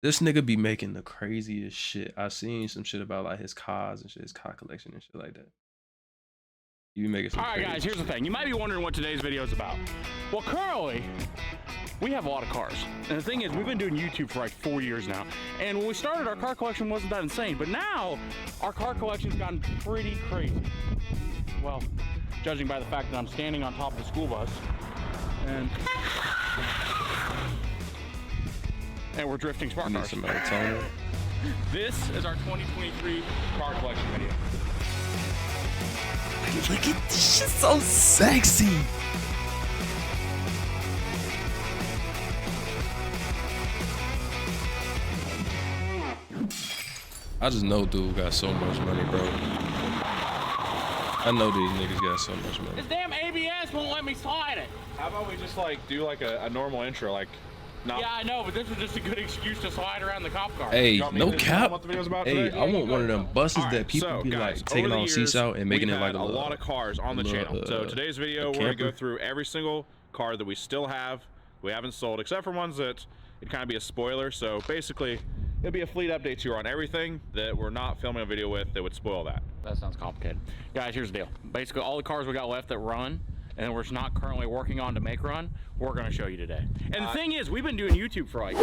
This nigga be making the craziest shit. I seen some shit about like his cars and shit, his car collection and shit like that. You be making some. All right, guys. Here's the thing. You might be wondering what today's video is about. Well, currently, we have a lot of cars. And the thing is, we've been doing YouTube for like 4 years now. And when we started, our car collection wasn't that insane. But now, our car collection's gotten pretty crazy. Well, judging by the fact that I'm standing on top of the school bus. And we're drifting smart cars. Some melatonin. This is our 2023 car collection video. Look at this shit, so sexy. I just know dude got so much money, bro. I know these niggas got so much money. This damn ABS won't let me slide it. How about we just like do like a normal intro, like not. Yeah, I know, but this was just a good excuse to slide around the cop car. Hey, no cap. What the video's about Hey, today? I want one of them buses All that right, people so, be guys, like taking all seats out and making it like a lot of cars on the channel. So today's video, we're gonna go through every single car that we still have, we haven't sold, except for ones that it kind of be a spoiler. So basically, it'll be a fleet update tour on everything that we're not filming a video with that would spoil that. That sounds complicated. Guys, here's the deal. Basically, all the cars we got left that run, and we're not currently working on to make run, we're gonna show you today. And the thing is, we've been doing YouTube for like,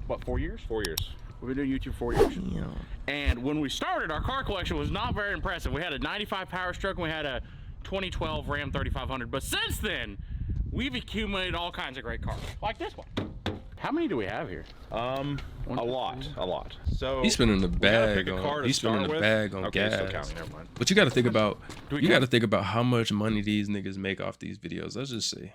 what, 4 years? 4 years. We've been doing YouTube 4 years. Yeah. And when we started, our car collection was not very impressive. We had a 95 Power Stroke and we had a 2012 Ram 3500. But since then, we've accumulated all kinds of great cars, like this one. How many do we have here? A lot. So He's spending the bag a car on. to He's spending start the with. bag on Okay, still gas. counting, never mind. But you got to think about. Do we You got to count? think about how much money these niggas make off these videos. Let's just say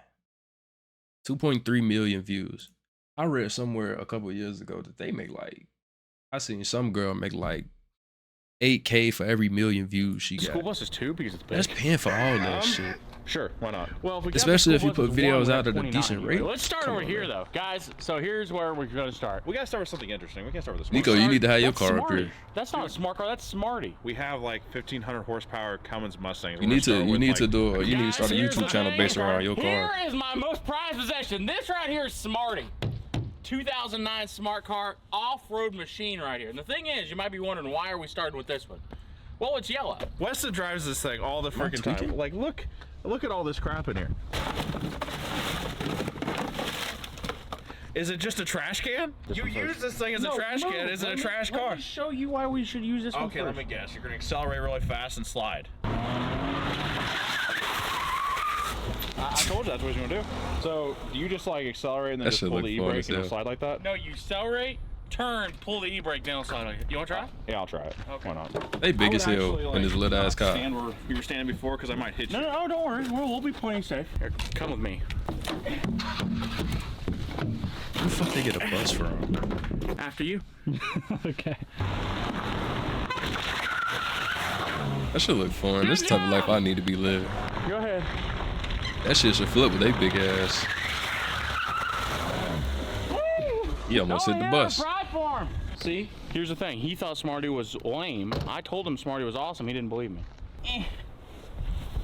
2.3 million views. I read somewhere a couple of years ago that they make like, I seen some girl make like 8K for every million views she The school got. bus is 2 because it's big. That's paying for all that shit. Sure, why not? Well, if we Especially if you count the put school bus videos as one, out we're at a 29 decent anyway. rate. Let's start Come over on, here, man. though. Guys, so here's where we're going to start. We gotta start with something interesting. We can't start with this. Nico, you need to have your That's car up Smarty. here. That's not a smart car, that's Smarty. We have like 1,500 horsepower Cummins Mustangs. You need to Guys, start a here's the YouTube channel thing. based around your car. Here is my most prized possession. This right here is Smarty. 2009 smart car, off-road machine right here. And the thing is, you might be wondering, why are we starting with this one? Well, it's yellow. Weston drives this thing all the freaking time. tweaking? Like, look at all this crap in here. Is it just a trash can? You use this thing as a trash can. Is it a trash car? Let me show you why we should use this one Okay, first. let me guess. You're gonna accelerate really fast and slide. I told you that's what he's gonna do. So, do you just like accelerate and then That just shit pull look the fun e-brake as and it'll hell. slide like that? No, you accelerate, turn, pull the e-brake down, slide on it. You want to try? Yeah, I'll try it. Okay. Why not? They big as hell in this little ass car. Stand where you were standing before, because I might hit you. No, don't worry. We'll be playing safe. Here, come with me. Where the fuck they get a bus from? After you. Okay. That should look fun. This type of life I need to be living. Go ahead. That shit should flip with they big ass. He almost hit the bus. Pride for him. See, here's the thing. He thought Smarty was lame. I told him Smarty was awesome. He didn't believe me.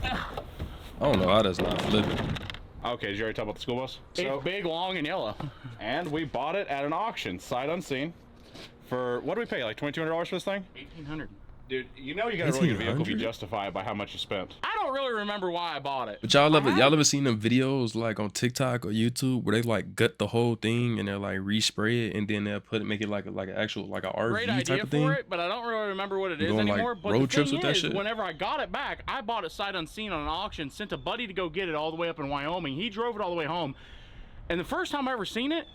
I don't know how that's not flipping. Okay, did you already talk about the school bus? It's big, long, and yellow. And we bought it at an auction, sight unseen, for, what do we pay, like $2,200 for this thing? 1,800. Dude, you know you got a really good vehicle if you 1,800? justify it by how much you spent. I don't really remember why I bought it. But y'all ever seen them videos like on TikTok or YouTube where they like gut the whole thing and they'll like respray it and then they'll make it like an actual like a RV Great type idea of thing? for it, but I don't really remember what it is Going, like, anymore. But road the trips thing with that is, shit? whenever I got it back, I bought it sight unseen on an auction, sent a buddy to go get it all the way up in Wyoming. He drove it all the way home. And the first time I ever seen it,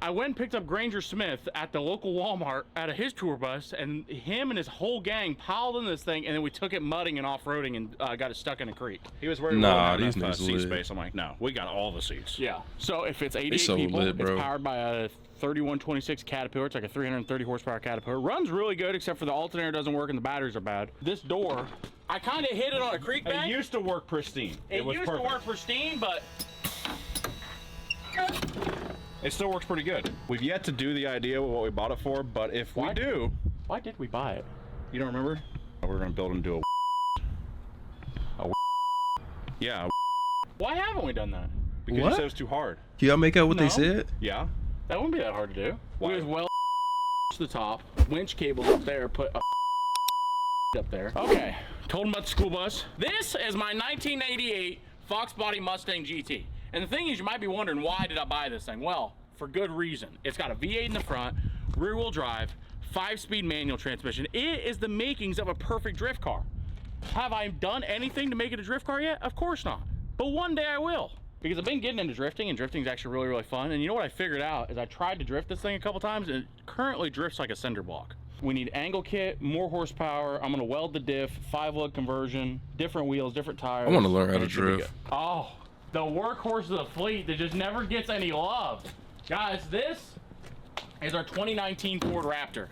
I went and picked up Granger Smith at the local Walmart out of his tour bus, and him and his whole gang piled in this thing, and then we took it mudding and off-roading and got it stuck in a creek. He was worried Nah, about these enough niggas seat lit. space. I'm like, no, we got all the seats. Yeah. So if it's 88 so people, lit, bro. it's powered by a 3126 Caterpillar. It's like a 330 horsepower Caterpillar. Runs really good, except for the alternator doesn't work and the batteries are bad. This door, I kind of hit it on a creek It bank. used to work pristine. It was used perfect. to work pristine, but It still works pretty good. We've yet to do the idea of what we bought it for, but if we Why? do, why did we buy it? you don't remember? We're gonna build into a yeah, Why haven't we done that? because What? you said it was too hard. Can y'all make out what No. they said? Yeah. That wouldn't be that hard to do. Why? We was well the top, winch cables up there, put a up there. Okay, told him about the school bus. This is my 1988 Fox Body Mustang GT. And the thing is, you might be wondering, why did I buy this thing? Well, for good reason. It's got a V8 in the front, rear wheel drive, 5-speed manual transmission. It is the makings of a perfect drift car. Have I done anything to make it a drift car yet? Of course not. But one day I will. Because I've been getting into drifting, and drifting is actually really, really fun. And you know what I figured out is I tried to drift this thing a couple times, and it currently drifts like a cinder block. We need angle kit, more horsepower. I'm gonna weld the diff, 5-lug conversion, different wheels, different tires. I want to learn how to drift. Oh, the workhorse of the fleet that just never gets any love. Guys, this is our 2019 Ford Raptor.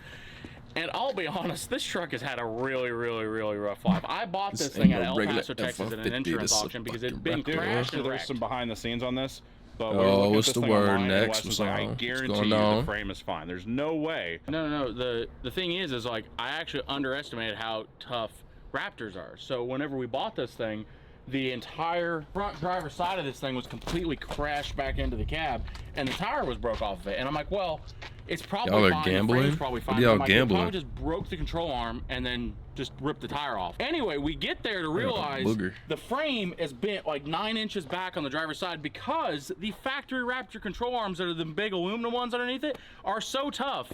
And I'll be honest, this truck has had a really, really, really rough life. I bought this thing at El Paso, Texas at an insurance auction because it'd been crashed and There's wrecked. some behind the scenes on this. But what's the word next? What's like, I guarantee you the frame is fine. There's no way. No. The thing is like I actually underestimated how tough Raptors are. So whenever we bought this thing, the entire front driver's side of this thing was completely crashed back into the cab, and the tire was broke off of it. And I'm like, well, it's probably y'all are fine. gambling. The frame's probably fine. Y'all like, gambling. probably just broke the control arm and then just ripped the tire off. Anyway, we get there to realize the frame is bent like 9 inches back on the driver's side because the factory Raptor control arms that are the big aluminum ones underneath it are so tough.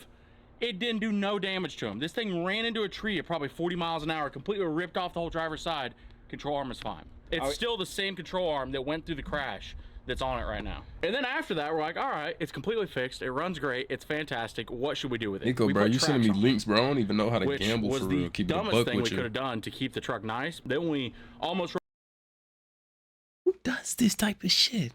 It didn't do no damage to him. This thing ran into a tree at probably 40 miles an hour, completely ripped off the whole driver's side. Control arm is fine. It's still the same control arm that went through the crash that's on it right now. And then after that, we're like, all right, it's completely fixed. It runs great. It's fantastic. What should we do with it? Nico, bro, you sending me links, bro. I don't even know how to gamble for real. Keep it a buck with you. Dumbest thing we could have done to keep the truck nice. Then we almost. Who does this type of shit?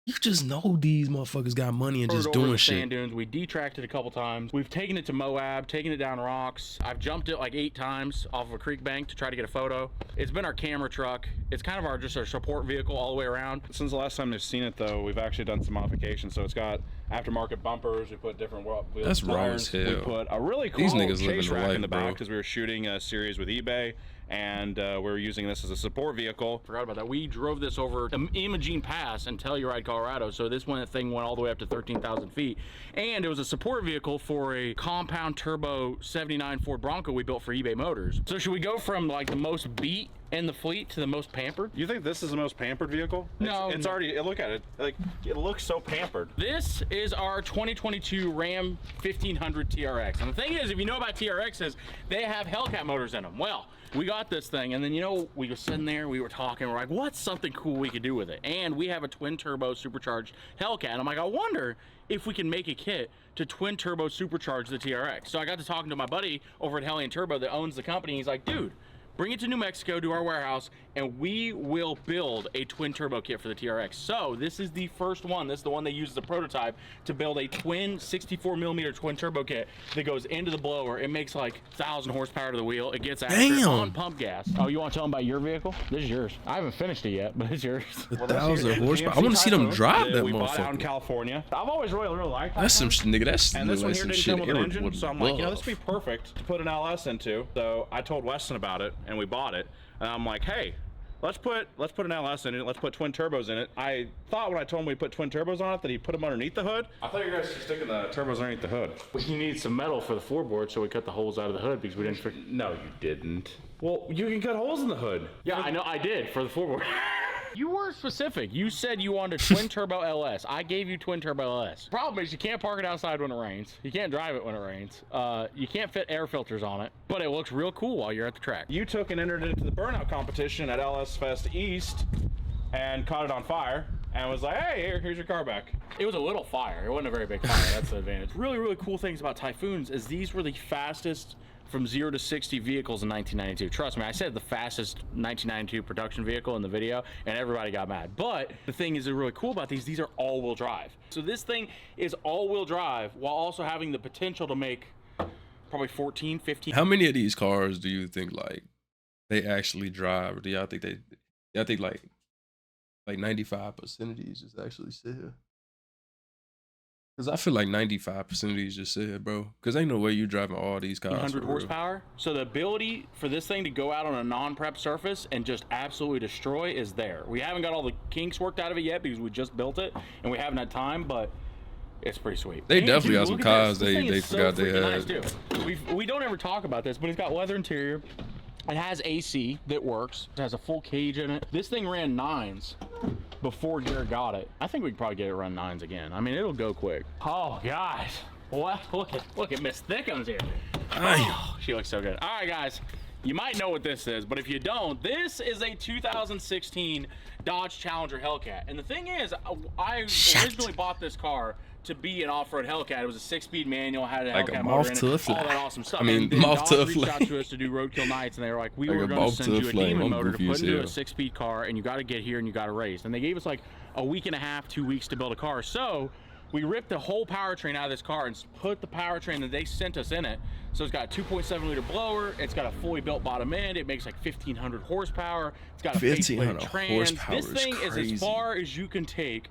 You just know these motherfuckers got money and just doing shit. Sand dunes. We detracked it a couple times. We've taken it to Moab, taken it down rocks. I've jumped it like 8 times off of a creek bank to try to get a photo. It's been our camera truck. It's kind of our support vehicle all the way around. Since the last time they've seen it though, we've actually done some modifications. So it's got aftermarket bumpers. We put different wheels. That's raw as hell. We put a really cool these niggas chase rack life, in the back bro. because we were shooting a series with eBay. And we're using this as a support vehicle. Forgot about that. We drove this over Imogene Pass in Telluride, Colorado. So this thing went all the way up to 13,000 feet. And it was a support vehicle for a compound turbo 79 Ford Bronco we built for eBay Motors. So should we go from like the most beat in the fleet to the most pampered? You think this is the most pampered vehicle? No. It's already, look at it. Like, it looks so pampered. This is our 2022 Ram 1500 TRX. And the thing is, if you know about TRXs, they have Hellcat motors in them. Well, we got this thing, and then, you know, we were sitting there, we were talking, we're like, what's something cool we could do with it? And we have a twin turbo supercharged Hellcat. And I'm like, I wonder if we can make a kit to twin turbo supercharge the TRX. So I got to talking to my buddy over at Hellion Turbo that owns the company. He's like, dude, bring it to New Mexico to our warehouse, and we will build a twin turbo kit for the TRX. So this is the first one. This is the one they use as a prototype to build a twin 64mm twin turbo kit that goes into the blower. It makes like 1,000 horsepower to the wheel. It gets after on pump gas. Oh, you want to tell them about your vehicle? This is yours. I haven't finished it yet, but it's yours. 1,000 horsepower. I want to see them drive that we bought out in motherfucker. California. I've always really liked that. That's some nigga. That's And this one like here some didn't shit come with an Eric engine, would so I'm like, you know, love. this would be perfect to put an LS into. So I told Weston about it, and we bought it. And I'm like, hey, let's put an LS in it. Let's put twin turbos in it. I thought when I told him we put twin turbos on it that he put them underneath the hood. I thought you guys were sticking the turbos underneath the hood. We need some metal for the floorboard, so we cut the holes out of the hood because we didn't. No, you didn't. Well, you can cut holes in the hood. Yeah, I know. I did for the floorboard. You were specific. You said you wanted a twin turbo LS. I gave you twin turbo LS. Problem is you can't park it outside when it rains. You can't drive it when it rains. You can't fit air filters on it, but it looks real cool while you're at the track. You took and entered into the burnout competition at LS Fest East and caught it on fire and was like, hey, here's your car back. It was a little fire. It wasn't a very big fire. That's the advantage. Really, really cool things about Typhoons is these were the fastest from 0 to 60 vehicles in 1992. Trust me, I said the fastest 1992 production vehicle in the video, and everybody got mad. But the thing is really cool about these are all-wheel drive. So this thing is all-wheel drive while also having the potential to make probably 14, 15. How many of these cars do you think like they actually drive? Or do y'all think like 95% of these just actually sit here? Because I feel like 95% of these just sit here, bro. Because ain't no way you driving all these cars. 100 horsepower. So the ability for this thing to go out on a non-prep surface and just absolutely destroy is there. We haven't got all the kinks worked out of it yet because we just built it and we haven't had time, but It's pretty sweet. They And, definitely dude, got some look at cars this. This thing they is so forgot they freaking had. nice, too. We don't ever talk about this, but it's got leather interior. It has AC that works. It has a full cage in it. This thing ran 9s before Jared got it. I think we could probably get it run 9s again. I mean, it'll go quick. Oh, guys. What? Look at Miss Thickums here. Oh, she looks so good. All right, guys. You might know what this is, but if you don't, this is a 2016 Dodge Challenger Hellcat. And the thing is, I originally bought this car to be an off-road Hellcat. It was a 6-speed manual, had a Like Hellcat a motor moth in it, to a all fly. that awesome stuff. I mean, and then moth to a Dodge reached out flame. to us to do Roadkill Nights, and they were like, we Like were a going to moth send to a you a flame. demon I'm motor to goofy put as into a hell. 6-speed car, and you got to get here and you got to race. And they gave us like a week and a half, 2 weeks to build a car. So we ripped the whole powertrain out of this car and put the powertrain that they sent us in it. So it's got a 2.7 liter blower. It's got a fully built bottom end. It makes like 1,500 horsepower. It's got a 1,500 faceplate trans. horsepower This thing is is as crazy. far as you can take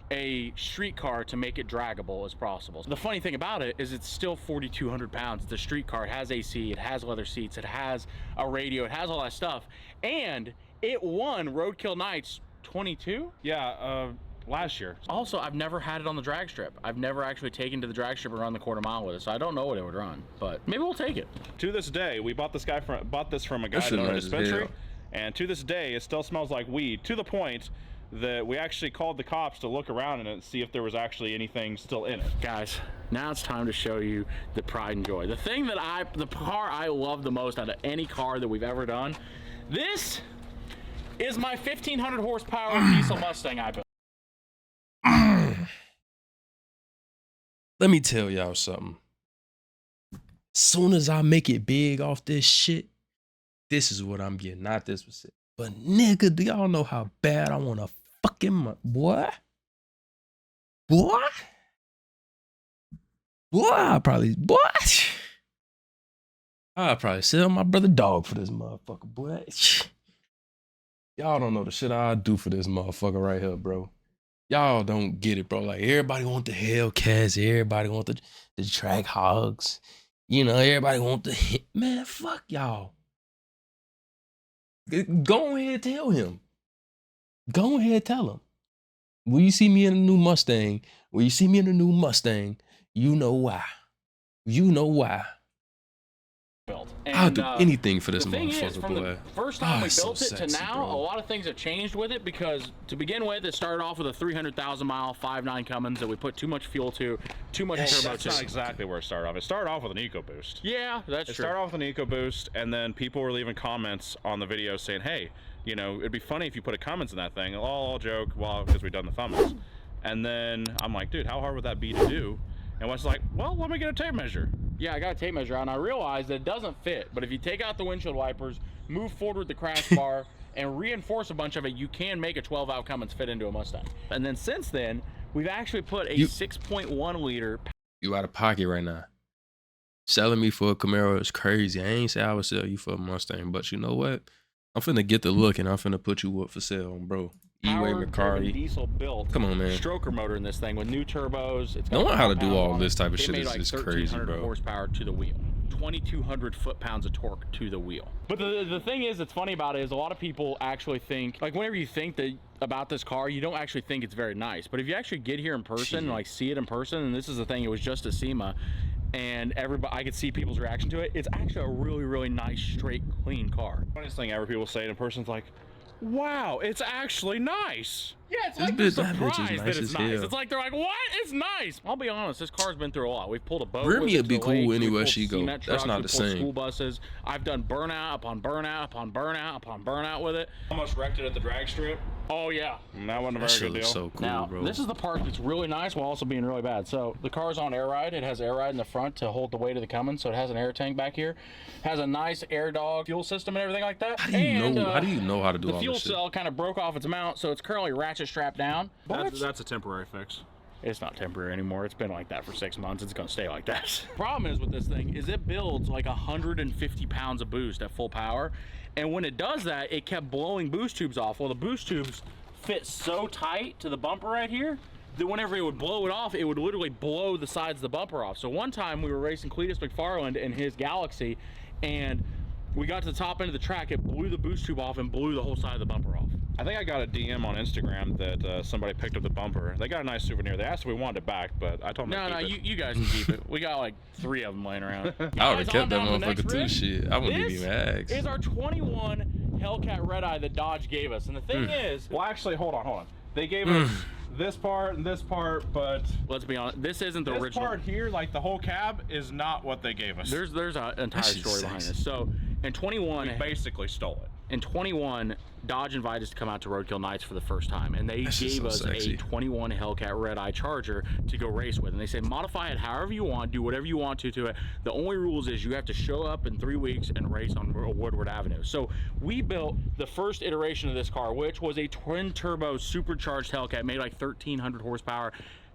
a street car to make it draggable as possible. The funny thing about it is it's still 4,200 pounds. It's a street car. It has AC. It has leather seats. It has a radio. It has all that stuff. And it won Roadkill Nights 22. Yeah, last year. Also, I've never had it on the drag strip. I've never actually taken to the drag strip and run the quarter mile with it, so I don't know what it would run. But maybe we'll take it. To this day, we bought this from a guy That shit in a nice as dispensary, hell. and to this day, it still smells like weed. To the point that we actually called the cops to look around in it and see if there was actually anything still in it. Guys, now it's time to show you the pride and joy. The car I love the most out of any car that we've ever done. This is my 1,500 horsepower diesel Mustang I built. Let me tell y'all something. Soon as I make it big off this shit, this is what I'm getting. Not this specific. But nigga, do y'all know how bad I want to fucking boy? I'll probably sell my brother dog for this motherfucker, boy. Y'all don't know the shit I do for this motherfucker right here, bro. Y'all don't get it, bro. Like, everybody want the Hellcats. Everybody want the track hogs. You know, everybody want the hit. Man, fuck y'all. Go ahead and tell him. Go ahead and tell him. When you see me in a new Mustang, you know why. You know why. Built. I'll do anything for this the thing motherfucker, is, from boy. the first time we it's so built it to sexy, now, bro. a lot of things have changed with it, because to begin with, it started off with a 300,000 mile 5.9 Cummins that we put too much fuel to, too much turbo That's to. not exactly where it started off. It started off with an EcoBoost. Yeah, that's It true. started off with an EcoBoost, and then people were leaving comments on the video saying, hey, you know, it'd be funny if you put a Cummins in that thing. All joke, well, because we've done the thumbnails. And then I'm like, dude, how hard would that be to do? And Wes was like, well, let me get a tape measure. Yeah, I got a tape measure out, and I realized that it doesn't fit. But if you take out the windshield wipers, move forward with the crash bar, and reinforce a bunch of it, you can make a 12-valve Cummins fit into a Mustang. And then since then, we've actually put a 6.1 liter. You out of pocket right now. Selling me for a Camaro is crazy. I ain't say I would sell you for a Mustang, but you know what? I'm finna get the look and I'm finna put you up for sale, bro. E-Way Power-driven Macari. diesel built. Come on, man. Stroker motor in this thing with new turbos. It's got Knowing how to do compound all on this it. type of It shit made is like just crazy, 1,300 bro. horsepower to the wheel. 2,200 foot-pounds of torque to the wheel. But the thing is, that's funny about it is a lot of people actually think, like, whenever you think that about this car, you don't actually think it's very nice. But if you actually get here in person, and, like, see it in person, and this is the thing, it was just a SEMA, and everybody, I could see people's reaction to it. It's actually a really, really nice, straight, clean car. Funniest thing ever, people say, and a person's like, wow, it's actually nice. Yeah, it's This like they're bitch- that bitch is surprised nice that it's as nice. hell. It's like they're like, what? It's nice. I'll be honest, this car's been through a lot. We've pulled a boat. Remy with it would be to the lake. cool We've anywhere pulled she go. cement That's trucks. not We've the pulled same. School buses. I've done burnout upon burnout upon burnout upon burnout with it. Almost wrecked it at the drag strip. Oh yeah. And that wasn't a That very shit good deal. looks so cool, Now, bro. this is the part that's really nice while also being really bad. So the car's on air ride. It has air ride in the front to hold the weight of the Cummins. So it has an air tank back here. Has a nice air dog fuel system and everything like that. How do you know? How do you know how to do The all fuel this shit? cell kind of broke off its mount, so it's currently ratchet strapped down. But That's a temporary fix. it's not temporary anymore. It's been like that for 6 months. It's gonna stay like that. Problem is with this thing is it builds like 150 pounds of boost at full power. And when it does that, it kept blowing boost tubes off. Well, the boost tubes fit so tight to the bumper right here that whenever it would blow it off, it would literally blow the sides of the bumper off. So one time we were racing Cletus McFarland in his Galaxy, and we got to the top end of the track, it blew the boost tube off and blew the whole side of the bumper off. I think I got a DM on Instagram that somebody picked up the bumper. They got a nice souvenir. They asked if we wanted it back, but I told them to keep it. You guys can keep it. We got like 3 of them laying around. I would have kept that motherfucker too. Shit, I wouldn't even ask. This is our 21 Hellcat Red Eye that Dodge gave us, and the thing is, well, actually, hold on. They gave us this part and this part, but let's be honest, this isn't the original. This part here, like the whole cab, is not what they gave us. There's an entire story behind this. So in 21, we basically stole it. In 21, Dodge invited us to come out to Roadkill Nights for the first time, and they gave us a 21 Hellcat Red Eye Charger to go race with. And they said, modify it however you want, do whatever you want to it. The only rules is you have to show up in 3 weeks and race on Woodward Avenue. So we built the first iteration of this car, which was a twin turbo supercharged Hellcat, made like 1,300 horsepower.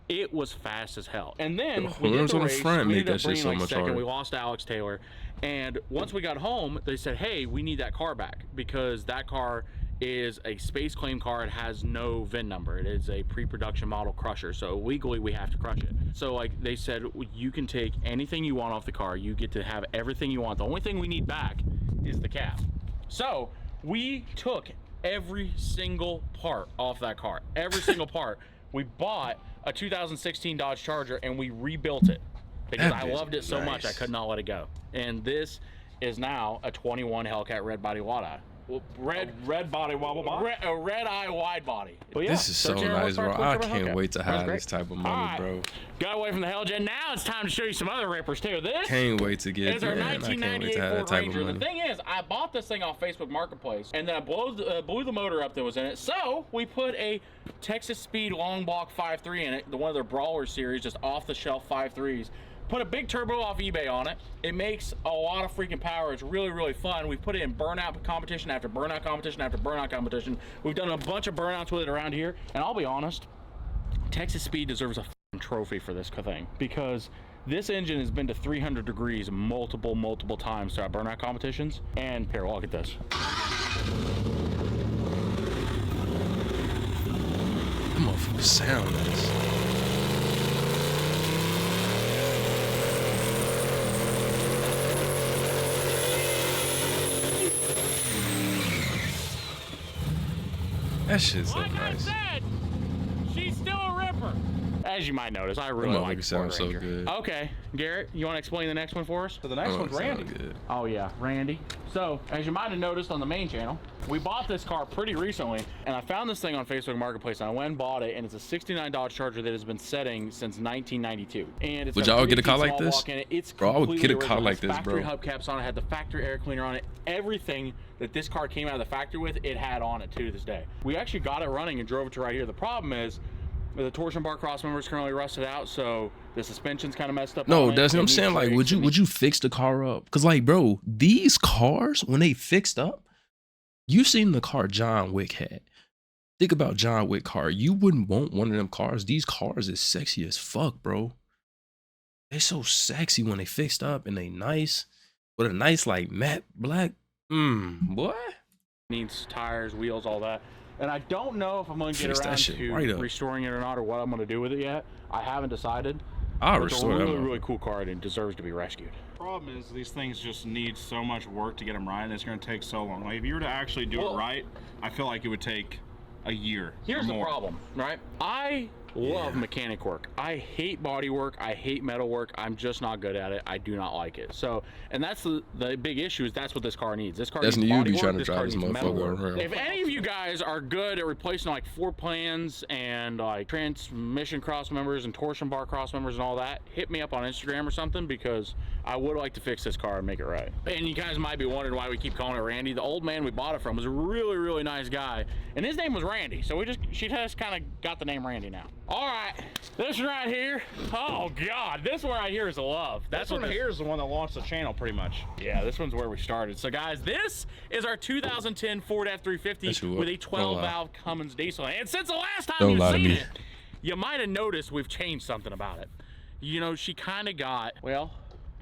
It was fast as hell. And then we did the race, we ended up bringing like second. We lost Alex Taylor. And once we got home, they said, hey, we need that car back, because that car is a space claim car. It has no VIN number. It is a pre-production model crusher, so legally we have to crush it. So like they said, you can take anything you want off the car. You get to have everything you want. The only thing we need back is the cab. So we took every single part off that car, every single part. We bought a 2016 Dodge Charger and we rebuilt it because I loved it so much I could not let it go. And this is now a 21 Hellcat Red Body Wide Eye. Red body wobble bot? A Red Eye wide body. But yeah, this is so nice, bro. I can't wait to have this type of money, bro. Got away from the Helljet. Now it's time to show you some other rippers too. This can't wait to get is our 1998 Ford Ranger. The thing is, I bought this thing off Facebook Marketplace, and then I blew the motor up that was in it. So we put a Texas Speed long block 5.3 in it, one of their Brawler series, just off the shelf 5.3s. Put a big turbo off eBay on it. It makes a lot of freaking power. It's really, really fun. We put it in burnout competition after burnout competition after burnout competition. We've done a bunch of burnouts with it around here. And I'll be honest, Texas Speed deserves a trophy for this thing, because this engine has been to 300 degrees multiple times throughout burnout competitions. And here, look at this. That motherfucker sound nice. That shit's so nice. Like I said, she's still a ripper. As you might notice, I really like sound so good. Okay, Garrett, you want to explain the next one for us? So the next one's Randy. Oh yeah, Randy. So as you might have noticed on the main channel, we bought this car pretty recently, and I found this thing on Facebook Marketplace, and I went and bought it, and it's a '69 Dodge Charger that has been setting since 1992. And it's would y'all get a car like this? It's bro, I would get a car like this, factory bro. Hubcaps on it, had the factory air cleaner on it, everything that this car came out of the factory with, it had on it to this day. We actually got it running and drove it to right here. The problem is, the torsion bar cross member is currently rusted out, so the suspension's kind of messed up. No, that's what I'm saying. Like, would you fix the car up? Cause like, bro, these cars, when they fixed up, you seen the car John Wick had. Think about John Wick car. You wouldn't want one of them cars. These cars is sexy as fuck, bro. They so sexy when they fixed up and they nice with a nice like matte black. Boy. Needs tires, wheels, all that. And I don't know if I'm going to get around to restoring it or not, or what I'm going to do with it yet. I haven't decided. I'll restore it. It's a really, really cool car, and it deserves to be rescued. The problem is these things just need so much work to get them right, and it's going to take so long. Like if you were to actually do it right, I feel like it would take a year. Here's the problem, right? I love mechanic work. I hate body work. I hate metal work. I'm just not good at it. I do not like it. So, and that's the big issue, is that's what this car needs. This car needs body work. Trying to drive this motherfucker around. If any of you guys are good at replacing like floor plans and like transmission cross members and torsion bar cross members and all that, hit me up on Instagram or something, because I would like to fix this car and make it right. And you guys might be wondering why we keep calling it Randy. The old man we bought it from was a really, really nice guy, and his name was Randy. So she just kind of got the name Randy now. All right, this one right here. Oh God, this one right here is a love. This one here is the one that launched the channel, pretty much. Yeah, this one's where we started. So guys, this is our 2010 Ford F-350 with a 12-valve Cummins diesel. And since the last time you've seen it, you might have noticed we've changed something about it. You know, she kind of got, well,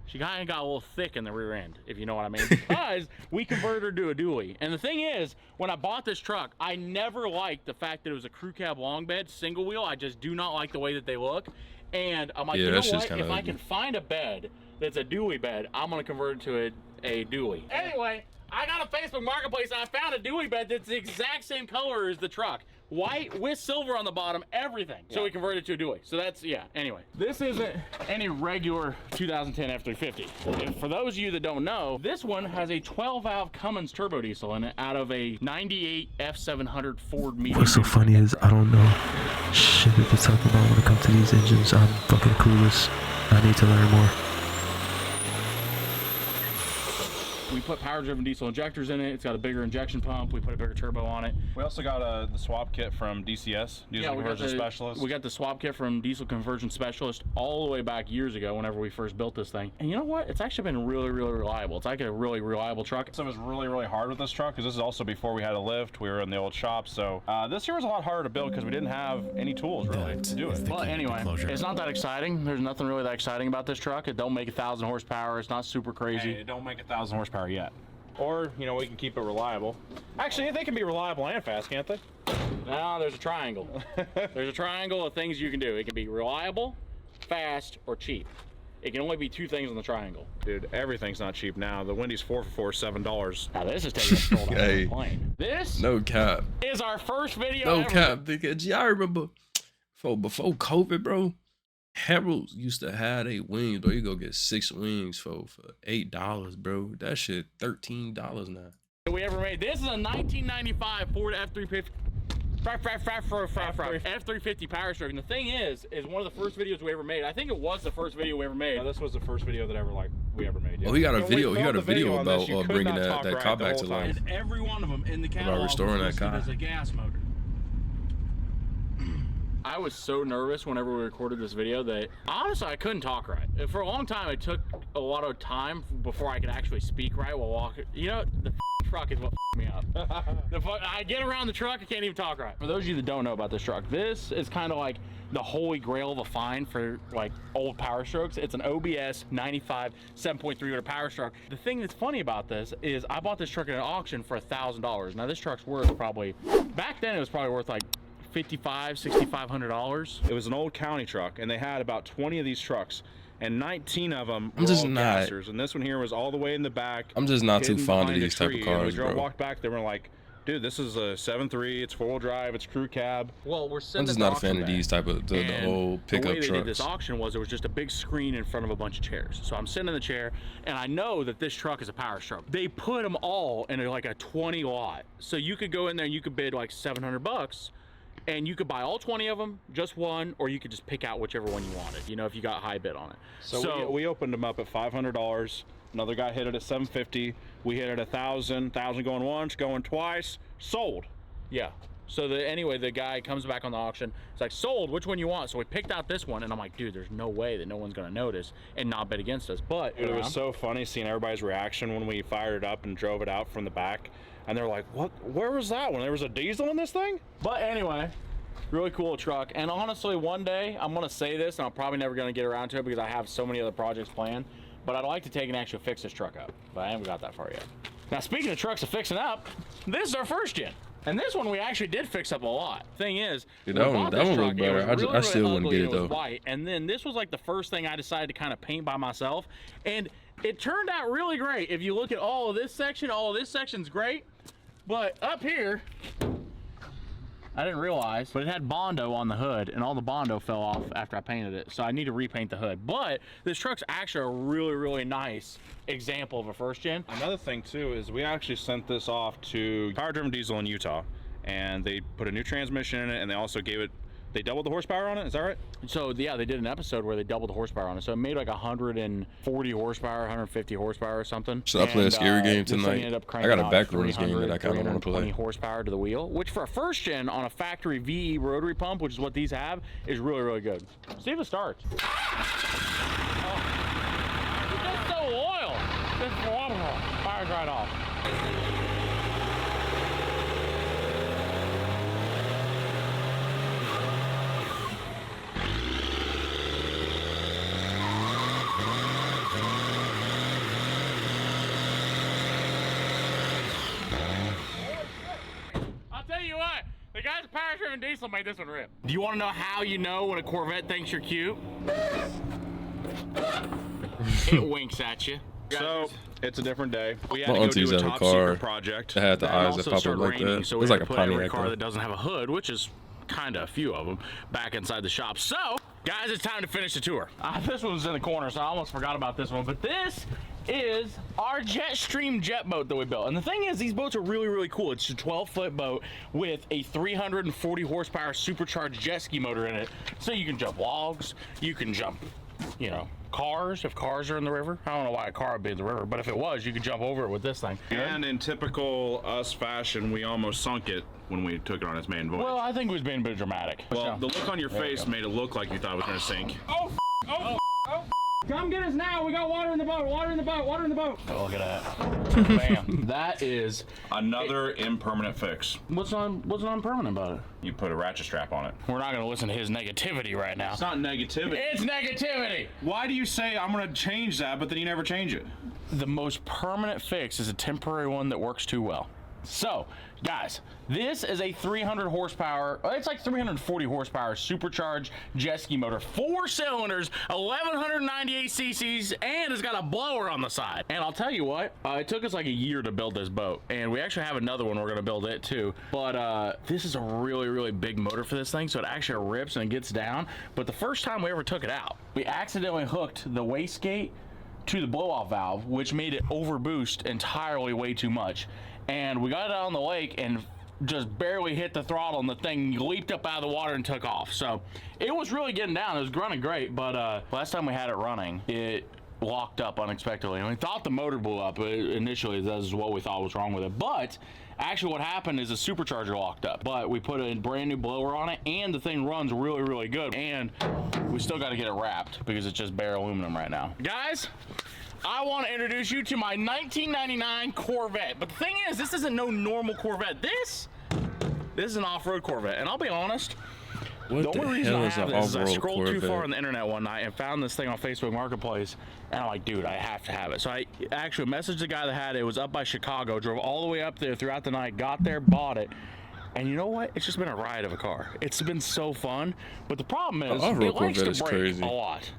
she kind of got a little thick in the rear end, if you know what I mean, because we converted her to a dually. And the thing is, when I bought this truck, I never liked the fact that it was a crew cab long bed, single wheel. I just do not like the way that they look. And I'm like, you know what? If I can find a bed that's a dually bed, I'm going to convert it to a dually. Anyway, I got a Facebook Marketplace and I found a Dewey bed that's the exact same color as the truck. White with silver on the bottom, everything. So we converted it to a Dewey. So that's, yeah, anyway. This isn't any regular 2010 F-350. And for those of you that don't know, this one has a 12-valve Cummins turbo diesel in it out of a 98 F700 Ford medium. What's so funny is I don't know shit that they're talking about when it comes to these engines. I'm fucking clueless. I need to learn more. We put power-driven diesel injectors in it. It's got a bigger injection pump. We put a bigger turbo on it. We also got the swap kit from DCS, Diesel Conversion Specialist. We got the swap kit from Diesel Conversion Specialist all the way back years ago whenever we first built this thing. And you know what? It's actually been really, really reliable. It's like a really reliable truck. So it was really, really hard with this truck because this is also before we had a lift. We were in the old shop. So this year was a lot harder to build because we didn't have any tools really to do it. But anyway, it's not that exciting. There's nothing really that exciting about this truck. It don't make 1,000 horsepower. It's not super crazy. Hey, it don't make 1,000 horsepower yet. Or, you know, we can keep it reliable. Actually, they can be reliable and fast, can't they? No, there's a triangle. There's a triangle of things you can do. It can be reliable, fast, or cheap. It can only be two things on the triangle. Dude, everything's not cheap now. The Wendy's 4 for $4 $7. Now this is taking a stroll down the plane. This no cap is our first video no ever. cap because I remember before COVID, bro, Harold's used to have a wings, bro. You go get 6 wings for $8, bro. That shit $13 now. We ever made. This is a 1995 Ford F-350. F-350 Power Stroke. And the thing is one of the first videos we ever made. I think it was the first video we ever made. No, this was the first video that we ever made. Yeah. Oh, he got a video. He got a video about bringing that right car back to life. And every one of them in the catalog about restoring that car. as a gas motor. I was so nervous whenever we recorded this video that honestly I couldn't talk right. For a long time it took a lot of time before I could actually speak right while walking. You know, the truck is what me up. I get around the truck, I can't even talk right. For those of you that don't know about this truck, this is kind of like the holy grail of a find for like old Power Strokes. It's an OBS 95 7.3 liter Power Stroke. The thing that's funny about this is I bought this truck at an auction for $1,000. Now this truck's worth probably, back then it was probably worth like $6,500. It was an old county truck, and they had about 20 of these trucks, and 19 of them were just all not, gassers, and this one here was all the way in the back. I'm just not too fond of these type of cars, bro. We bro. walked back, they were like, dude, this is a 7.3, it's 4-wheel drive, it's crew cab. Well, we're I'm just not a fan of these type of the whole pickup the way they trucks. did this auction was there was just a big screen in front of a bunch of chairs. So I'm sitting in the chair, and I know that this truck is a Power Stroke. They put them all in like a 20 lot, so you could go in there and you could bid like $700. And you could buy all 20 of them, just one, or you could just pick out whichever one you wanted, you know, if you got a high bid on it. So we opened them up at $500. Another guy hit it at $750. We hit it at $1,000. $1,000 going once, going twice, sold. Yeah. So anyway, the guy comes back on the auction. It's like, sold, which one you want? So we picked out this one, and I'm like, dude, there's no way that no one's gonna notice and not bid against us. But it was so funny seeing everybody's reaction when we fired it up and drove it out from the back. And they're like, what? Where was that one? There was a diesel in this thing? But anyway, really cool truck. And honestly, one day, I'm gonna say this, and I'm probably never gonna get around to it because I have so many other projects planned, but I'd like to take and actually fix this truck up. But I haven't got that far yet. Now, speaking of trucks of fixing up, this is our first gen. And this one we actually did fix up a lot. Thing is, dude, that one looked better. I still wouldn't get it though. White. And then this was like the first thing I decided to kind of paint by myself. And it turned out really great. If you look at all of this section's great. But up here, I didn't realize, but it had Bondo on the hood, and all the Bondo fell off after I painted it, so I need to repaint the hood. But this truck's actually a really, really nice example of a first gen. Another thing too is we actually sent this off to Power Driven Diesel in Utah, and they put a new transmission in it, and they also gave it, they doubled the horsepower on it, is that right? So yeah, they did an episode where they doubled the horsepower on it. So it made like 140 horsepower, 150 horsepower or something. Should I play a scary game tonight? I got a backroads game that I kind of want to play. 20 horsepower to the wheel, which for a first gen on a factory VE rotary pump, which is what these have, is really, really good. See if it starts. Oh. It's just so loyal. It's wonderful. Fires right off. The guys at Power Driven Diesel made this one rip. Do you want to know how you know when a Corvette thinks you're cute? It winks at you. So it's a different day. We had My to go aunties do a have a top car secret project. that had the Then eyes also that pop up started like raining, that. so we It's had like to a put every Pontiac. car though. that doesn't have a hood, which is kind of a few of them, back inside the shop. So, guys, it's time to finish the tour. This one's in the corner, so I almost forgot about this one. But this is our Jetstream jet boat that we built. And the thing is, these boats are really, really cool. It's a 12-foot boat with a 340 horsepower supercharged jet ski motor in it. So you can jump logs, you can jump, you know, cars, if cars are in the river. I don't know why a car would be in the river, but if it was, you could jump over it with this thing. And in typical us fashion, we almost sunk it when we took it on its main voyage. Well, I think it was being a bit dramatic. Well, the look on your face made it look like you thought it was going to sink. Come get us now. We got water in the boat. Water in the boat. Water in the boat. Oh, look at that. Bam. That is Another impermanent fix. what's non-permanent about it. You put a ratchet strap on it. We're not gonna listen to his negativity right now. It's not negativity. It's negativity. Why do you say I'm going to change that, but then you never change it? The most permanent fix is a temporary one that works too well. So, guys, this is a 300 horsepower, it's like 340 horsepower supercharged jet ski motor, 4 cylinders, 1198 cc's, and it's got a blower on the side. And I'll tell you what, it took us like a year to build this boat, and we actually have another one we're gonna build it too. But this is a really, really big motor for this thing, so it actually rips and it gets down. But the first time we ever took it out, we accidentally hooked the wastegate to the blow-off valve, which made it overboost entirely way too much. And we got it out on the lake and just barely hit the throttle, and the thing leaped up out of the water and took off. So it was really getting down. It was running great, but last time we had it running, it locked up unexpectedly. And we thought the motor blew up. Initially, that is what we thought was wrong with it. But actually what happened is the supercharger locked up. But we put a brand new blower on it, and the thing runs really, really good. And we still got to get it wrapped because it's just bare aluminum right now. Guys, I want to introduce you to my 1999 Corvette. But the thing is, this isn't no normal Corvette. This is an off-road Corvette. And I'll be honest, What the only reason hell I is have an this is I off-road scrolled too far Corvette? on the internet one night and found this thing on Facebook Marketplace, and I'm like, dude, I have to have it. So I actually messaged the guy that had it. It was up by Chicago, drove all the way up there throughout the night, got there, bought it. And you know what? It's just been a ride of a car. It's been so fun. But the problem is, off-road it likes Corvette is to break crazy. a lot.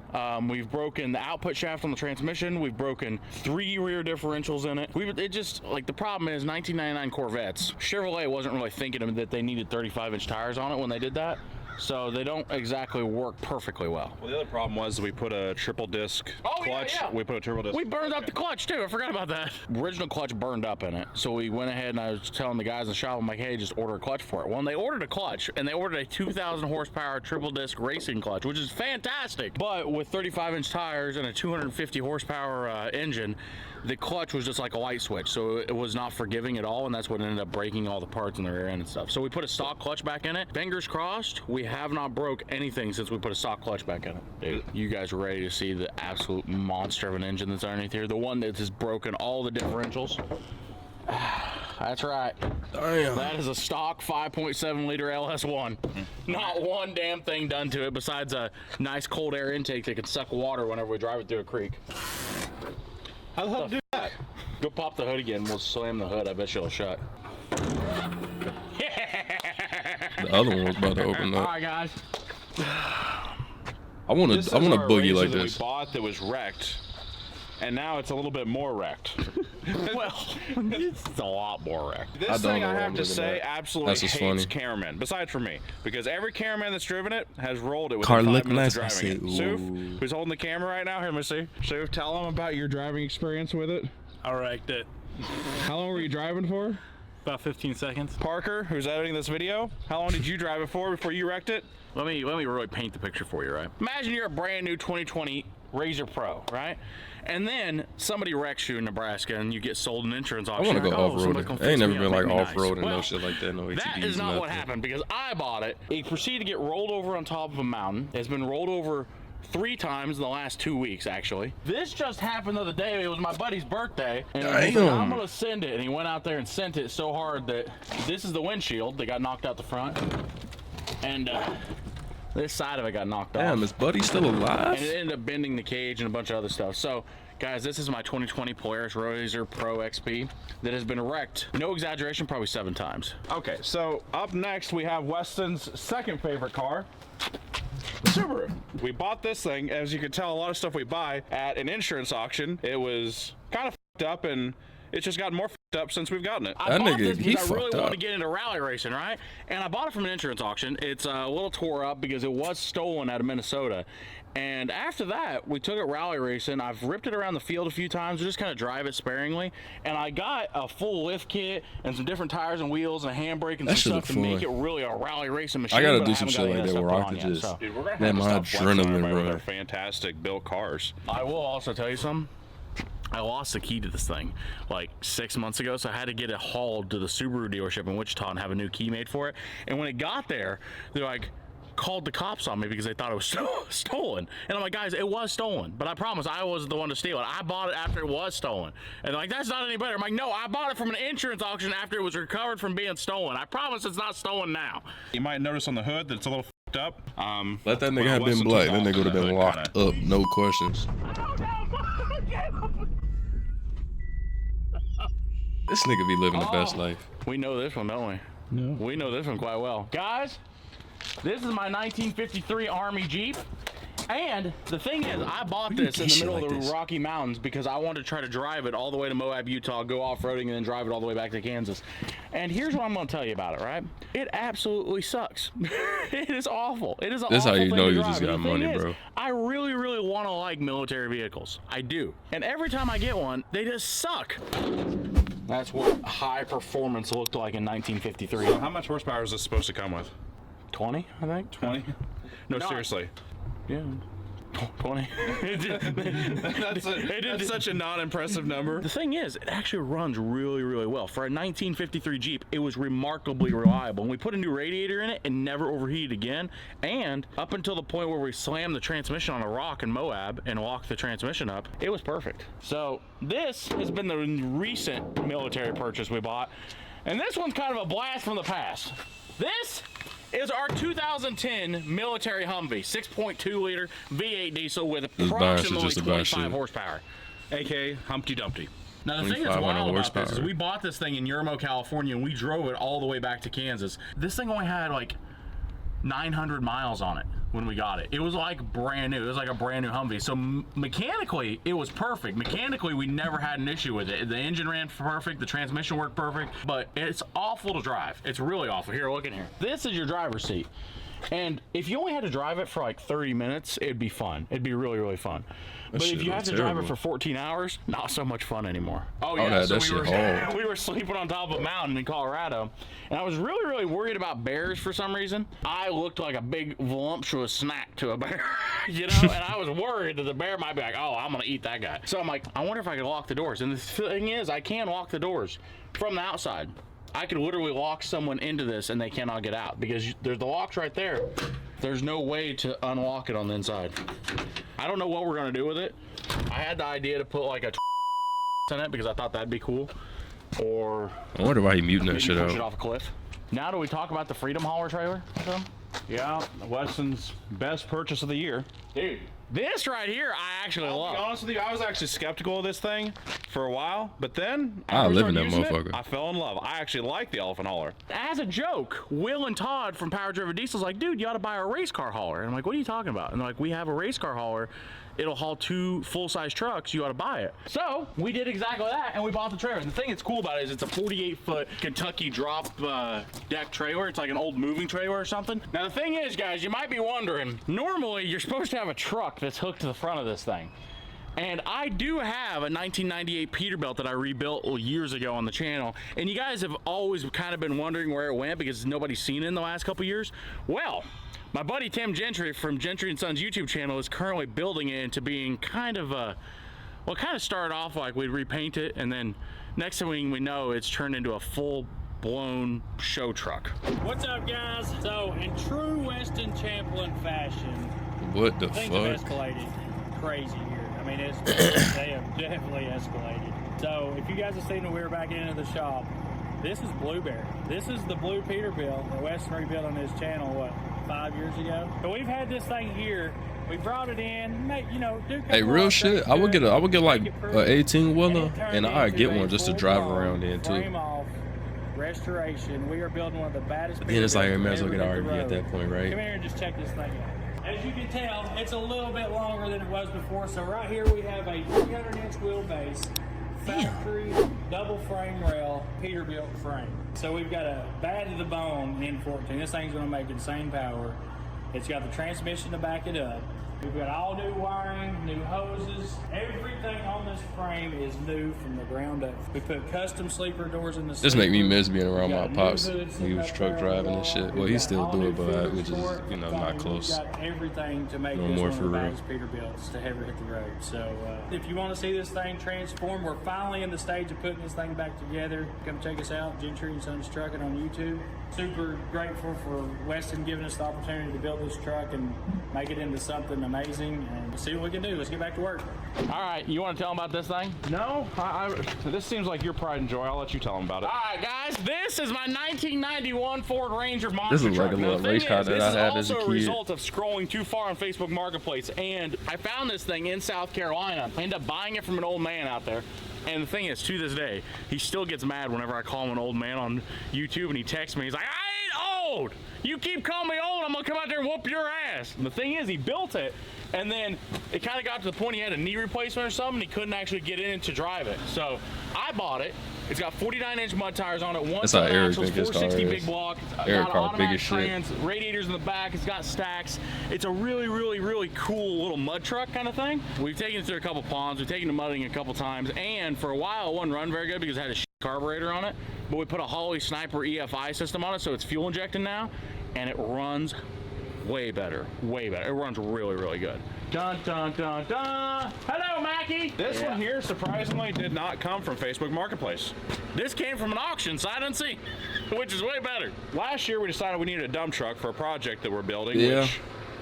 We've broken the output shaft on the transmission. We've broken 3 rear differentials in it. It just, like, the problem is 1999 Corvettes. Chevrolet wasn't really thinking that they needed 35-inch tires on it when they did that. So they don't exactly work perfectly well. Well, the other problem was we put a triple disc clutch. Yeah. We put a triple disc. We burned up the clutch too. I forgot about that. Original clutch burned up in it. So we went ahead and I was telling the guys in the shop, I'm like, hey, just order a clutch for it. Well, and they ordered a clutch, and they ordered a 2,000 horsepower triple disc racing clutch, which is fantastic. But with 35-inch tires and a 250 horsepower engine, the clutch was just like a light switch, so it was not forgiving at all, and that's what ended up breaking all the parts in the rear end and stuff. So we put a stock clutch back in it. Fingers crossed, we have not broke anything since we put a stock clutch back in it. Dude, you guys are ready to see the absolute monster of an engine that's underneath here. The one that has broken all the differentials. That's right. Damn. That is a stock 5.7 liter LS1. Not one damn thing done to it besides a nice cold air intake that can suck water whenever we drive it through a creek. How the hell do that? Go pop the hood again. We'll slam the hood. I bet you'll shut. The other one was about to open All up. right, guys. I want a boogie like that this. we bought that was wrecked, and now it's a little bit more wrecked. Well, it's a lot more wrecked. This I don't thing, know I what have I'm to looking say, at. absolutely That's hates just funny. cameramen, besides for me, because every cameraman that's driven it has rolled it Car within 5 look minutes nice, of I driving it. say, Suf, ooh. who's holding the camera right now, here, let me see. Suf, tell them about your driving experience with it. I wrecked it. How long were you driving for? About 15 seconds. Parker, who's editing this video, how long did you drive it for before you wrecked it? Let me really paint the picture for you, right? Imagine you're a brand new 2020 Razor Pro, right? And then somebody wrecks you in Nebraska and you get sold an insurance I auction. want to go Like, oh, off somebody come roading. I ain't fix never me been up, like make me off road and nice. no Well, shit like that. No ATVs. that is not what nothing. happened because I bought it. It proceeded to get rolled over on top of a mountain. It's been rolled over 3 times in the last 2 weeks, actually. This just happened the other day. It was my buddy's birthday. And he was like, I'm going to send it. And he went out there and sent it so hard that this is the windshield that got knocked out the front. And this side of it got knocked Damn, off. is Buddy still alive? And it ended up bending the cage and a bunch of other stuff. So, guys, this is my 2020 Polaris Razor Pro XP that has been wrecked, no exaggeration, probably 7 times. Okay, so up next we have Weston's second favorite car. Subaru. We bought this thing, as you can tell, a lot of stuff we buy at an insurance auction. It was kind of fucked up, and it's just gotten more fucked up since we've gotten it. I bought this because I really want to get into rally racing, right? And I bought it from an insurance auction. It's a little tore up because it was stolen out of Minnesota. And after that, we took it rally racing. I've ripped it around the field a few times, just kind of drive it sparingly. And I got a full lift kit and some different tires and wheels and a handbrake and some stuff to make it really a rally racing machine. I gotta do some shit like that where I could just let my adrenaline run. They're fantastic built cars. I will also tell you something. I lost the key to this thing like 6 months ago, so I had to get it hauled to the Subaru dealership in Wichita and have a new key made for it. And when it got there, they're like, called the cops on me because they thought it was stolen. And I'm like, guys, it was stolen, but I promise I wasn't the one to steal it. I bought it after it was stolen. And they're like, that's not any better. I'm like, no, I bought it from an insurance auction after it was recovered from being stolen. I promise it's not stolen now. You might notice on the hood that it's a little fucked up. Let that nigga have been black. That nigga would have been locked up, no questions. This nigga be living the best life. We know this one, don't we? No. We know this one quite well. Guys, this is my 1953 Army Jeep. And the thing is, I bought this in the middle of the Rocky Mountains because I wanted to try to drive it all the way to Moab, Utah, go off-roading, and then drive it all the way back to Kansas. And here's what I'm going to tell you about it, right? It absolutely sucks. It is awful. It is an awful thing to drive. This how you know you just got money, bro. I really, really want to like military vehicles. I do. And every time I get one, they just suck. That's what high performance looked like in 1953. So how much horsepower is this supposed to come with? 20, I think. 20? No, seriously. Yeah. 20. That's such a non-impressive number. The thing is, it actually runs really, really well. For a 1953 Jeep, it was remarkably reliable. And we put a new radiator in it and never overheated again. And up until the point where we slammed the transmission on a rock in Moab and locked the transmission up, it was perfect. So this has been the recent military purchase we bought. And this one's kind of a blast from the past. This is our 2010 military Humvee, 6.2 liter V8 diesel with approximately 25 horsepower, aka Humpty Dumpty. Now the thing that's wild about this is we bought this thing in Yermo, California, and we drove it all the way back to Kansas. This thing only had like 900 miles on it when we got it. It was like brand new. It was like a brand new Humvee. So mechanically, it was perfect. Mechanically, we never had an issue with it. The engine ran perfect. The transmission worked perfect. But it's awful to drive. It's really awful. Here, look in here. This is your driver's seat. And if you only had to drive it for like 30 minutes, it'd be fun. It'd be really, really fun. But if you have to drive it for 14 hours, not so much fun anymore. Oh yeah, so we were sleeping on top of a mountain in Colorado, and I was really, really worried about bears for some reason. I looked like a big voluptuous snack to a bear, you know, and I was worried that the bear might be like, oh, I'm gonna eat that guy. So I'm like, I wonder if I could lock the doors. And the thing is, I can lock the doors from the outside. I could literally lock someone into this and they cannot get out because there's the locks right there. There's no way to unlock it on the inside. I don't know what we're gonna do with it. I had the idea to put like a in it because I thought that'd be cool. Or I wonder why he muting that shit out. Push it off a cliff. Now do we talk about the Freedom Hauler trailer? Yeah, Weston's best purchase of the year. Dude, this right here I actually love. To be honest with you, I was actually skeptical of this thing for a while, but then I live in that motherfucker. I fell in love. I actually like the Elephant Hauler. As a joke, Will and Todd from Power Driven Diesel's like, dude, you ought to buy a race car hauler. And I'm like, what are you talking about? And they're like, we have a race car hauler. It'll haul 2 full-size trucks. You ought to buy it. So we did exactly that, and we bought the trailer. And the thing that's cool about it is it's a 48-foot Kentucky drop deck trailer. It's like an old moving trailer or something. Now the thing is, guys, you might be wondering, normally you're supposed to have a truck that's hooked to the front of this thing. And I do have a 1998 Peterbilt that I rebuilt years ago on the channel. And you guys have always kind of been wondering where it went because nobody's seen it in the last couple years. Well, my buddy Tim Gentry from Gentry & Sons YouTube channel is currently building it into being kind of a, well, kind of started off like we'd repaint it, and then next thing we know, it's turned into a full-blown show truck. What's up, guys? So, in true Weston Champlin fashion, what the things fuck? have escalated crazy here. I mean, they have definitely escalated. So, if you guys have seen when we were back into the shop, this is Blueberry. This is the blue Peterbilt that Weston rebuilt on his channel, what, 5 years ago? So we've had this thing here. We brought it in, you know, hey, real shit. I would get like a 18-wheeler, and I'd get one just to drive around in too. Restoration. We are building one of the baddest. Then it's like, I might as well get RV at that point, right? Come here and just check this thing out. as you can tell, it's a little bit longer than it was before. So right here we have a 300-inch wheelbase, factory double frame rail, Peterbilt frame. So we've got a bad to the bone N14. This thing's gonna make insane power. It's got the transmission to back it up. We've got all new wiring, new hoses. Everything on this frame is new from the ground up. We put custom sleeper doors in the This make me miss being around my got pops. new hoods He was up truck there driving on the and shit. wall. Well, We've he got still all do new it, but filters we just, for it. you know, I not mean, close. We've got everything to make No this more one of for the real. baddest Peterbilts to ever hit the road. So if you want to see this thing transform, we're finally in the stage of putting this thing back together. Come check us out, Gentry and Sons Trucking on YouTube. Super grateful for Weston giving us the opportunity to build this truck and make it into something amazing, and see what we can do. Let's get back to work. All right, you want to tell them about this thing? No, this seems like your pride and joy. I'll let you tell them about it. All right, guys, this is my 1991 Ford Ranger monster This is like truck. a Now, little the race thing car is, that I had as a This is also a kid. result of scrolling too far on Facebook Marketplace, and I found this thing in South Carolina. I ended up buying it from an old man out there. And the thing is, to this day, he still gets mad whenever I call him an old man on YouTube, and he texts me. He's like, I ain't old. You keep calling me old, I'm gonna come out there and whoop your ass. And the thing is, he built it, and then it kind of got to the point he had a knee replacement or something. He couldn't actually get in to drive it. So I bought it. It's got 49-inch mud tires on it. That's how Eric axles, think his car 460 is. big block. Eric got car automatic big as shit. trans, radiators in the back. It's got stacks. It's a really, really, really cool little mud truck kind of thing. We've taken it through a couple ponds. We've taken it to mudding a couple times. And for a while, it wouldn't run very good because it had a shit carburetor on it. But we put a Holley Sniper EFI system on it, so it's fuel injected now, and it runs way better, way better. It runs really, really good. Dun, dun, dun, dun. Hello, Mackie. This one here, surprisingly, did not come from Facebook Marketplace. This came from an auction, sight unseen, which is way better. Last year, we decided we needed a dump truck for a project that we're building, Yeah. which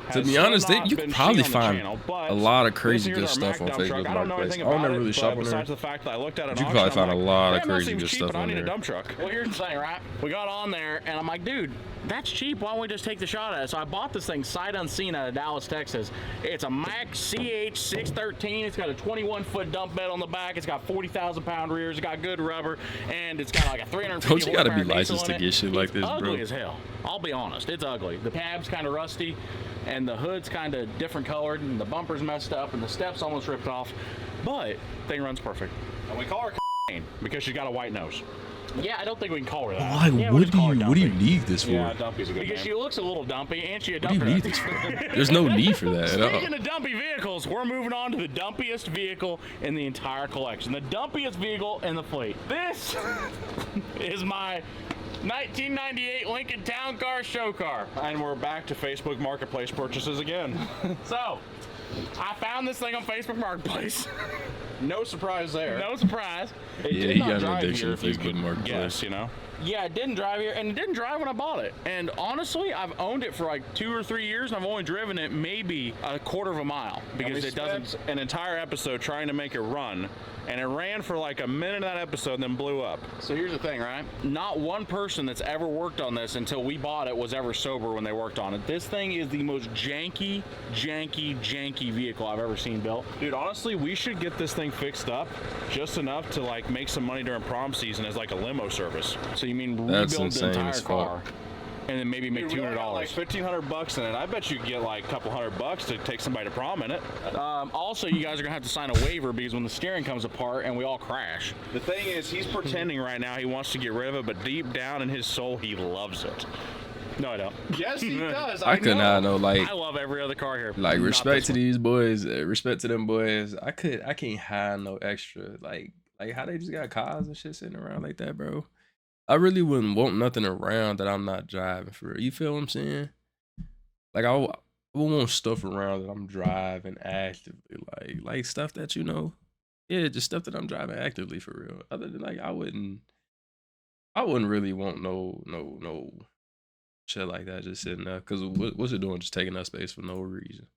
To has be still honest, not you been could probably seen on the find channel, but a lot of this crazy here's good our stuff Mack on dump truck. Facebook I don't know Marketplace. anything I don't about never really it, shop but on there. besides the fact that I looked at an You auction, probably I'm find a like, lot of "Damn, that crazy seems good cheap, stuff but I on need a there." dump truck. Well, here's the thing, right? We got on there, and I'm like, dude, that's cheap. Why don't we just take the shot at it? So I bought this thing sight unseen out of Dallas, Texas. It's a Mack CH613. It's got a 21-foot dump bed on the back. It's got 40,000-pound rears. It's got good rubber, and it's got like a 350 Don't you gotta be horsepower diesel licensed in to it. get shit like this, It's bro? ugly as hell. I'll be honest. It's ugly. The cab's kind of rusty, and the hood's kind of different colored, and the bumper's messed up, and the steps almost ripped off. But thing runs perfect. And we call her because she's got a white nose. Yeah, I don't think we can call her that. Why? Yeah, we'll What just call her do you Dumpy. need this for? Yeah, Dumpy's a good Because name. she looks a little dumpy, and she a What do you dumper. need this for? There's no need for that at all. Speaking of dumpy vehicles, we're moving on to the dumpiest vehicle in the entire collection. The dumpiest vehicle in the fleet. This is my 1998 Lincoln Town Car show car. And we're back to Facebook Marketplace purchases again. So, I found this thing on Facebook Marketplace. No surprise there. No surprise. It Yeah, did he not got an drive addiction here, to if you Facebook could Marketplace. guess, you know? Yeah, it didn't drive here, and it didn't drive when I bought it. And honestly, I've owned it for like 2 or 3 years, and I've only driven it maybe a quarter of a mile because We it doesn't. spent an entire episode trying to make it run, and it ran for like a minute of that episode and then blew up. So here's the thing, right? Not one person that's ever worked on this until we bought it was ever sober when they worked on it. This thing is the most janky vehicle I've ever seen built. Dude, honestly, we should get this thing fixed up just enough to like make some money during prom season as like a limo service. So you mean That's rebuild the insane entire as fuck. car and then maybe make Dude, we only got, $200? like $1,500 in it. I bet you could get like a couple $100 to take somebody to prom in it. Also, you guys are gonna have to sign a waiver because when the steering comes apart and we all crash. The thing is, he's pretending right now he wants to get rid of it, but deep down in his soul, he loves it. No, I don't. Yes, he does. I could not know, like, I love every other car here. like Not respect this to one. these boys, respect to them boys. I can't hide no extra. Like how they just got cars and shit sitting around like that, bro. I really wouldn't want nothing around that I'm not driving for real. You feel what I'm saying? Like I would want stuff around that I'm driving actively, like stuff that yeah, just stuff that I'm driving actively for real. Other than like I wouldn't really want no shit like that just sitting there. Cause what's it doing? Just taking up space for no reason.